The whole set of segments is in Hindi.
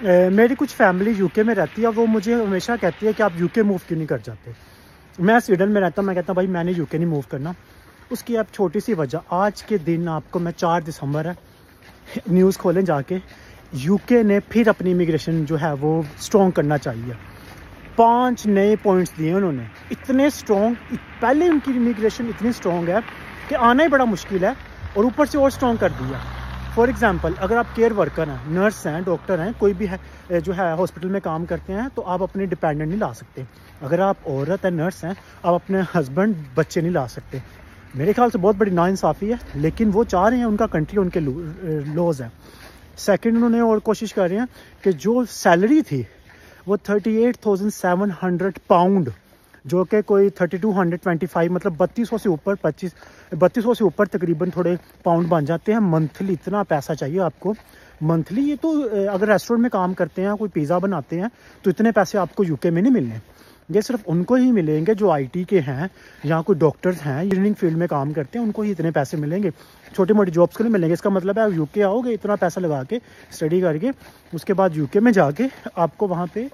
मेरी कुछ फैमिली यूके में रहती है, वो मुझे हमेशा कहती है कि आप यूके मूव क्यों नहीं कर जाते। मैं स्वीडन में रहता हूँ, मैं कहता हूँ भाई मैंने यूके नहीं मूव करना। उसकी अब छोटी सी वजह, आज के दिन आपको मैं 4 दिसंबर है, न्यूज़ खोलें जाके, यूके ने फिर अपनी इमिग्रेशन जो है वो स्ट्रॉन्ग करना चाहिए। 5 नए पॉइंट्स दिए उन्होंने, इतने स्ट्रॉन्ग। पहले उनकी इमिग्रेशन इतनी स्ट्रॉन्ग है कि आना ही बड़ा मुश्किल है, और ऊपर से और स्ट्रॉन्ग कर दिया। फॉर एग्जांपल, अगर आप केयर वर्कर हैं, नर्स हैं, डॉक्टर हैं, कोई भी है जो है हॉस्पिटल में काम करते हैं, तो आप अपने डिपेंडेंट नहीं ला सकते। अगर आप औरत है, नर्स हैं, आप अपने हस्बैंड बच्चे नहीं ला सकते। मेरे ख्याल से बहुत बड़ी नाइंसाफ़ी है, लेकिन वो चाह रहे हैं, उनका कंट्री, उनके लॉज हैं। सेकंड, उन्होंने और कोशिश कर रहे हैं कि जो सैलरी थी वो 38,700 पाउंड, जो कि कोई 3225, मतलब 3200 से ऊपर 3200 से ऊपर तकरीबन थोड़े पाउंड बन जाते हैं मंथली। इतना पैसा चाहिए आपको मंथली। ये तो अगर रेस्टोरेंट में काम करते हैं, कोई पिज़्ज़ा बनाते हैं, तो इतने पैसे आपको यूके में नहीं मिलने। ये सिर्फ उनको ही मिलेंगे जो आईटी के हैं, या कोई डॉक्टर्स हैं, इंजीनियरिंग फील्ड में काम करते हैं, उनको ही इतने पैसे मिलेंगे। छोटी मोटी जॉब्स के लिए मिलेंगे। इसका मतलब है आप यूके आओगे, इतना पैसा लगा के स्टडी करके, उसके बाद यूके में जाके आपको वहाँ पे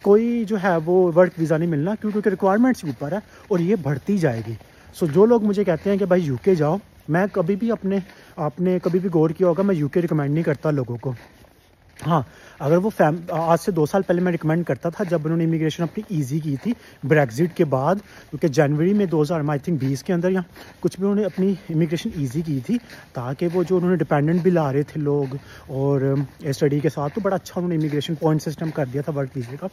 कोई जो है वो वर्क वीज़ा नहीं मिलना, क्योंकि रिक्वायरमेंट्स ऊपर है और ये बढ़ती जाएगी। सो जो लोग मुझे कहते हैं कि भाई यूके जाओ, मैं कभी भी आपने कभी भी गौर किया होगा, मैं यूके रिकमेंड नहीं करता लोगों को। हाँ, अगर वो आज से 2 साल पहले मैं रिकमेंड करता था, जब उन्होंने इमिग्रेशन अपनी ईजी की थी ब्रेक्जिट के बाद, क्योंकि जनवरी में 2020 के अंदर या कुछ भी उन्होंने अपनी इमिग्रेशन ईजी की थी, ताकि वो जो उन्होंने डिपेंडेंट भी ला रहे थे लोग और स्टडी के साथ, तो बड़ा अच्छा उन्होंने इमिग्रेशन पॉइंट सिस्टम कर दिया था वर्क वीज़े का।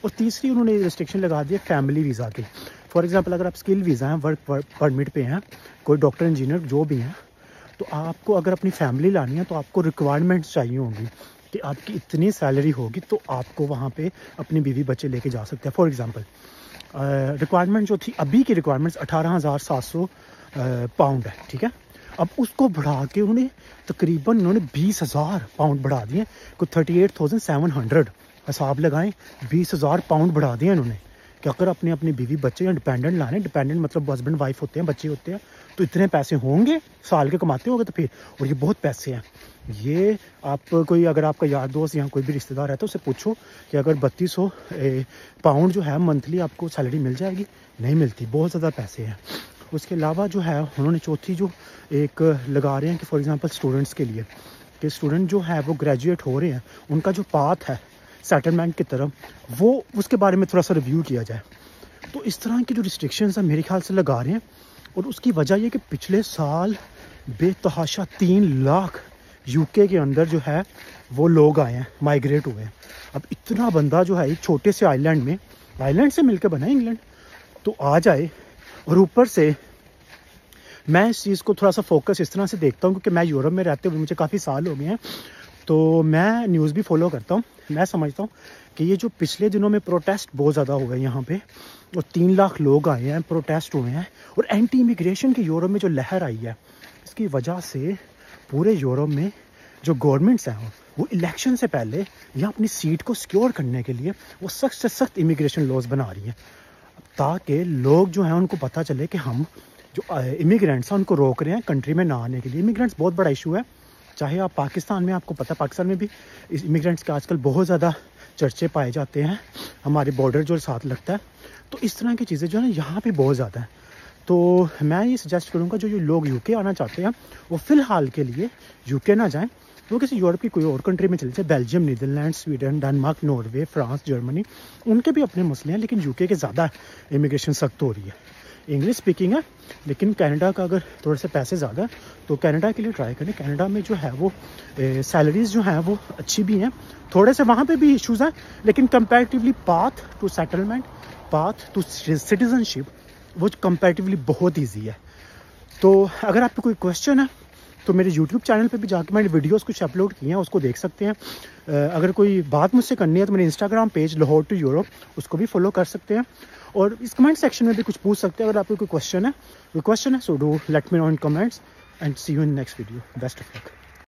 और तीसरी, उन्होंने रिस्ट्रिक्शन लगा दिया फैमिली वीज़ा के। फॉर एग्जाम्पल, अगर आप स्किल वीज़ा हैं, वर्क परमिट पे हैं, कोई डॉक्टर इंजीनियर जो भी हैं, तो आपको अगर अपनी फैमिली लानी है तो आपको रिक्वायरमेंट्स चाहिए होंगी कि आपकी इतनी सैलरी होगी तो आपको वहाँ पे अपनी बीवी बच्चे लेके जा सकते हैं। फॉर एग्जांपल, रिक्वायरमेंट जो थी, अभी की रिक्वायरमेंट्स 18,700 पाउंड है, ठीक है। अब उसको बढ़ा के उन्होंने 20,000 पाउंड बढ़ा दिए, कुछ 38,700। हिसाब लगाएं, 20,000 पाउंड बढ़ा दिए उन्होंने कि अगर अपने अपनी बीवी बच्चे या डिपेंडेंट लाने, डिपेंडेंट मतलब हस्बैंड वाइफ होते हैं, बच्चे होते हैं, तो इतने पैसे होंगे, साल के कमाते होंगे तो फिर, और ये बहुत पैसे हैं। ये आप कोई, अगर आपका यार दोस्त या कोई भी रिश्तेदार है तो उससे पूछो कि अगर 3200 पाउंड जो है मंथली आपको सैलरी मिल जाएगी, नहीं मिलती, बहुत ज़्यादा पैसे हैं। उसके अलावा जो है उन्होंने चौथी जो एक लगा रहे हैं कि फॉर एग्जांपल स्टूडेंट्स के लिए, कि स्टूडेंट जो है वो ग्रेजुएट हो रहे हैं, उनका जो पाथ है सेटलमेंट की तरफ, वो उसके बारे में थोड़ा सा रिव्यू किया जाए। तो इस तरह की जो रिस्ट्रिक्शंस हैं मेरे ख्याल से लगा रहे हैं, और उसकी वजह ये कि पिछले साल बेतहाशा 3 लाख यूके के अंदर जो है वो लोग आए हैं, माइग्रेट हुए हैं। अब इतना बंदा जो है एक छोटे से आइलैंड में, आइलैंड से मिलकर बना इंग्लैंड, तो आ जाए। और ऊपर से मैं इस चीज़ को थोड़ा सा फोकस इस तरह से देखता हूँ, क्योंकि मैं यूरोप में रहते हुए मुझे काफ़ी साल हो गए हैं, तो मैं न्यूज़ भी फॉलो करता हूँ। मैं समझता हूँ कि ये जो पिछले दिनों में प्रोटेस्ट बहुत ज़्यादा हुए यहाँ पे, और 3 लाख लोग आए हैं, प्रोटेस्ट हुए हैं, और एंटी इमिग्रेशन की यूरोप में जो लहर आई है, इसकी वजह से पूरे यूरोप में जो गवर्नमेंट्स हैं वो इलेक्शन से पहले या अपनी सीट को सिक्योर करने के लिए वो सख्त से सख्त इमिग्रेशन लॉज बना रही हैं, ताकि लोग जो हैं उनको पता चले कि हम जो इमिग्रेंट्स हैं उनको रोक रहे हैं कंट्री में ना आने के लिए। इमिग्रेंट्स बहुत बड़ा इशू है, चाहे आप पाकिस्तान में, आपको पता पाकिस्तान में भी इस इमिग्रेंट्स के आजकल बहुत ज़्यादा चर्चे पाए जाते हैं, हमारे बॉर्डर जो साथ लगता है, तो इस तरह की चीज़ें जो है ना यहाँ पे बहुत ज़्यादा है। तो मैं ये सजेस्ट करूँगा जो लोग यूके आना चाहते हैं वो फ़िलहाल के लिए यूके ना जाएं, वो किसी यूरोप की कोई और कंट्री में चले जाए, Belgium, Netherland, Sweden, Denmark, Norway, France, Germany, उनके भी अपने मसले हैं, लेकिन यूके के ज़्यादा इमिग्रेशन सख्त हो रही है। इंग्लिश स्पीकिंग है, लेकिन कनाडा का अगर थोड़े से पैसे ज़्यादा है तो कनाडा के लिए ट्राई करें। कनाडा में जो है वो सैलरीज़ जो हैं वो अच्छी भी हैं, थोड़े से वहाँ पे भी इश्यूज़ हैं, लेकिन comparatively path to settlement, path to citizenship वो कंपैरेटिवली बहुत ईजी है। तो अगर आपको कोई क्वेश्चन है तो मेरे यूट्यूब चैनल पे भी जाके मैंने वीडियोस कुछ अपलोड किए हैं, उसको देख सकते हैं। अगर कोई बात मुझसे करनी है तो मेरे Instagram page Lahore to Europe, उसको भी फॉलो कर सकते हैं, और इस कमेंट सेक्शन में भी कुछ पूछ सकते हैं अगर आपको कोई क्वेश्चन है। So do let me know in comments and see you in next video. Best of luck.